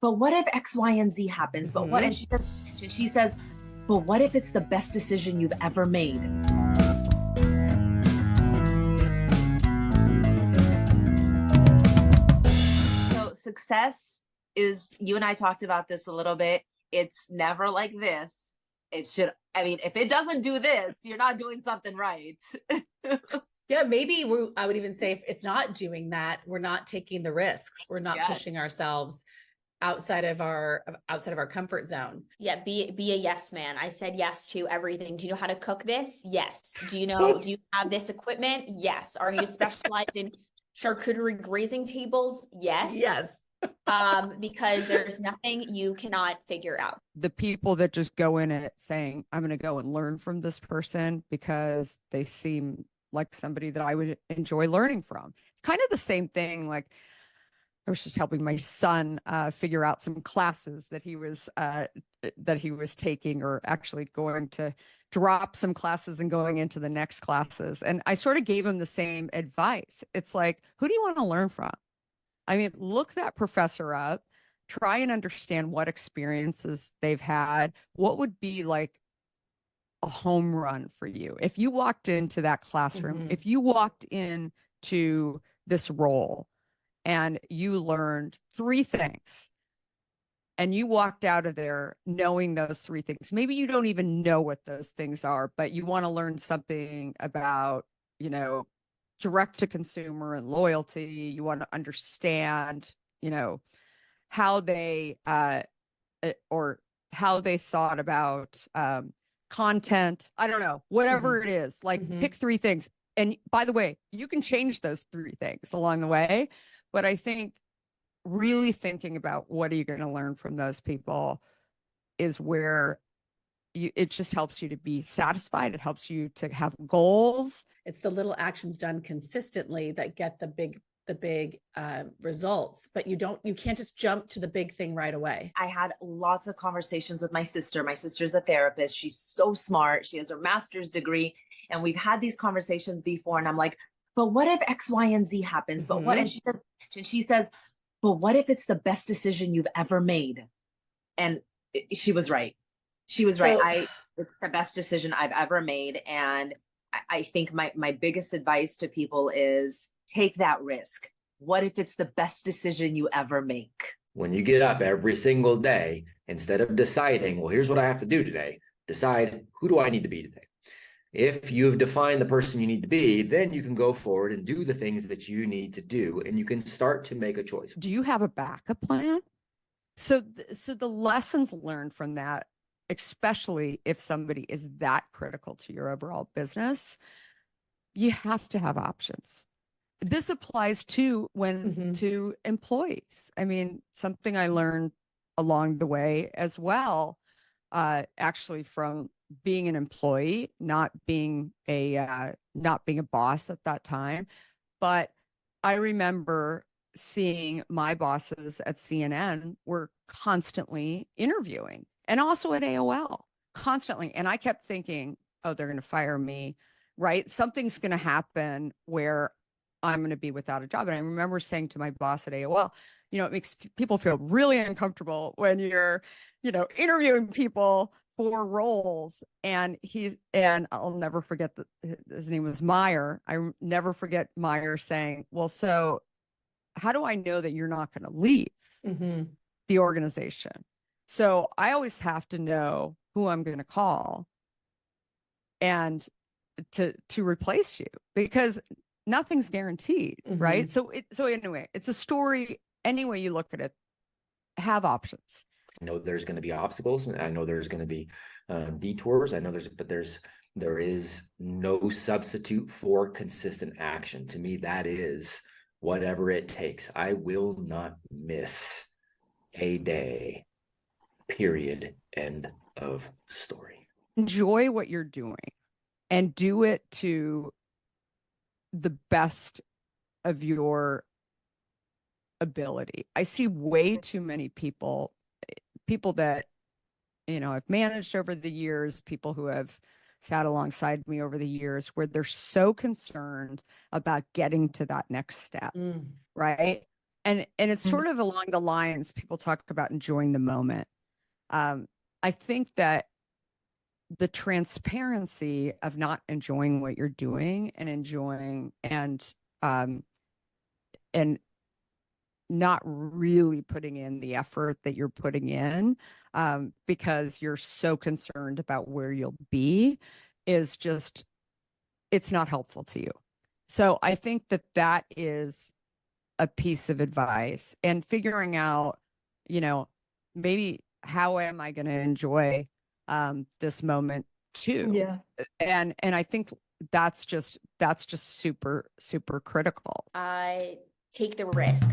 but what if X, Y, and Z happens? But what? And she says, but what if it's the best decision you've ever made? So success is, you and I talked about this a little bit. It's never like this. It should, I mean, if it doesn't do this, you're not doing something right. Yeah, maybe I would even say if it's not doing that, we're not taking the risks. We're not pushing ourselves outside of our comfort zone. Yeah, be a yes man. I said yes to everything. Do you know how to cook this? Yes. Do you have this equipment? Yes. Are you specialized in charcuterie grazing tables? Yes. Yes. Because there's nothing you cannot figure out. The people that just go in it saying, I'm going to go and learn from this person because they seem like somebody that I would enjoy learning from. It's kind of the same thing. Like, I was just helping my son figure out some classes that he was taking, or actually going to drop some classes and going into the next classes. And I sort of gave him the same advice. It's like, who do you want to learn from? I mean, look that professor up, try and understand what experiences they've had. What would be like a home run for you if you walked into that classroom, if you walked into this role and you learned 3 things and you walked out of there knowing those 3 things. Maybe you don't even know what those things are, but you want to learn something about, direct to consumer and loyalty. You want to understand, how they or how they thought about content. I don't know, whatever it is, like pick 3 things. And by the way, you can change those 3 things along the way. But I think really thinking about what are you going to learn from those people is where it just helps you to be satisfied. It helps you to have goals. It's the little actions done consistently that get the big results, but you can't just jump to the big thing right away. I had lots of conversations with my sister. My sister's a therapist. She's so smart. She has her master's degree. And we've had these conversations before. And I'm like, but what if X, Y, and Z happens? But what? And she says, but what if it's the best decision you've ever made? And she was right. She was right. It's the best decision I've ever made. And I think my biggest advice to people is take that risk. What if it's the best decision you ever make? When you get up every single day, instead of deciding, well, here's what I have to do today, decide, who do I need to be today? If you've defined the person you need to be, then you can go forward and do the things that you need to do, and you can start to make a choice. Do you have a backup plan? So the lessons learned from that, especially if somebody is that critical to your overall business, you have to have options. This applies to to employees. I mean, something I learned along the way as well, actually from being an employee, not being a boss at that time. But I remember seeing my bosses at CNN were constantly interviewing, and also at AOL constantly. And I kept thinking, oh, they're going to fire me, right? Something's going to happen where I'm going to be without a job. And I remember saying to my boss at AOL, it makes people feel really uncomfortable when you're, interviewing people for roles. And I'll never forget that his name was Meyer. I never forget Meyer saying, well, so how do I know that you're not going to leave the organization? So I always have to know who I'm going to call and to replace you, because nothing's guaranteed, right? So anyway, it's a story. Any way you look at it, have options. I know there's going to be obstacles, and I know there's going to be detours. I know there is no substitute for consistent action. To me, that is whatever it takes. I will not miss a day, period, end of story. Enjoy what you're doing and do it to the best of your ability. I see way too many people that, I've managed over the years, people who have sat alongside me over the years, where they're so concerned about getting to that next step, right? And it's Mhm. sort of along the lines people talk about enjoying the moment. I think that the transparency of not enjoying what you're doing and enjoying um and not really putting in the effort that you're putting in, because you're so concerned about where you'll be, is just, it's not helpful to you. So I think that that is a piece of advice, and figuring out, you know, maybe how am I going to enjoy this moment too. Yeah. And I think that's just super, super critical. Take the risk.